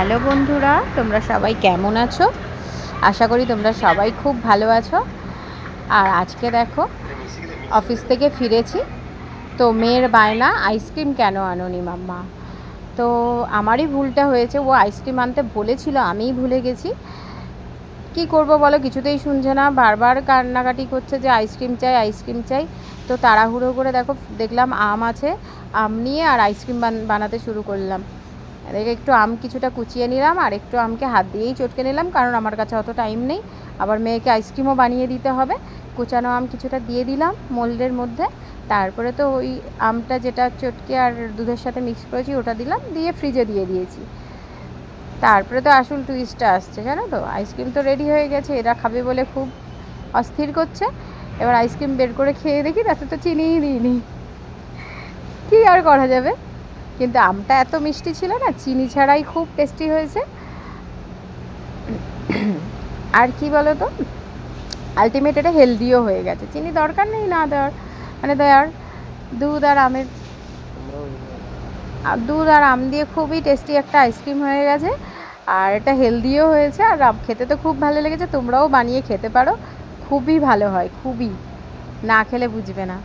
Hello বন্ধুরা, তোমরা সবাই কেমন আছো? আশা করি তোমরা সবাই খুব ভালো আছো। আর আজকে দেখো অফিস থেকে ফিরেছি, তো মেয়ের বায়না আইসক্রিম কেন আনোনি মাম্মা। তো আমারই ভুলটা হয়েছে, ও আইসক্রিম আনতে বলেছিল, আমিই ভুলে গেছি। কি করব বলো, কিছুতেই শুনছে না, বারবার কান্নাকাটি করছে যে আইসক্রিম চাই আইসক্রিম চাই। তো তাড়াহুড়ো করে দেখলাম আম আছে, আম নিয়ে আর আইসক্রিম বানাতে শুরু করলাম। এদিকে একটু আম কিছুটা কুচিয়ে নিলাম আর একটু আমকে হাত দিয়েই চটকে নিলাম, কারণ আমার কাছে অত টাইম নেই। আবার মেয়েকে আইসক্রিমও বানিয়ে দিতে হবে। কুচানো আম কিছুটা দিয়ে দিলাম মোল্ডের মধ্যে। তারপরে তো ওই আমটা যেটা চটকে আর দুধের সাথে মিক্স করেছি ওটা দিলাম, দিয়ে ফ্রিজে দিয়ে দিয়েছি। তারপরে তো আসল টুইস্টটা আসছে, জানো তো, আইসক্রিম তো রেডি হয়ে গেছে, এরা খাবে বলে খুব অস্থির করছে। এবার আইসক্রিম বের করে খেয়ে দেখি তাতে তো চিনিই দিইনি। কী আর করা যাবে, কিন্তু আমটা এত মিষ্টি ছিল না, চিনি ছাড়াই খুব টেস্টি হয়েছে। আর কি বলো তো, আলটিমেট এটা হেলদিও হয়ে গেছে, চিনি দরকার নেই না দেওয়ার, মানে দেওয়ার। দুধ আর আমের দুধ আর আম দিয়ে খুবই টেস্টি একটা আইসক্রিম হয়ে গেছে। আর এটা হেলদিও হয়েছে, আর খেতে তো খুব ভালো লেগেছে। তোমরাও বানিয়ে খেতে পারো, খুবই ভালো হয়, খুবই, না খেলে বুঝবে না।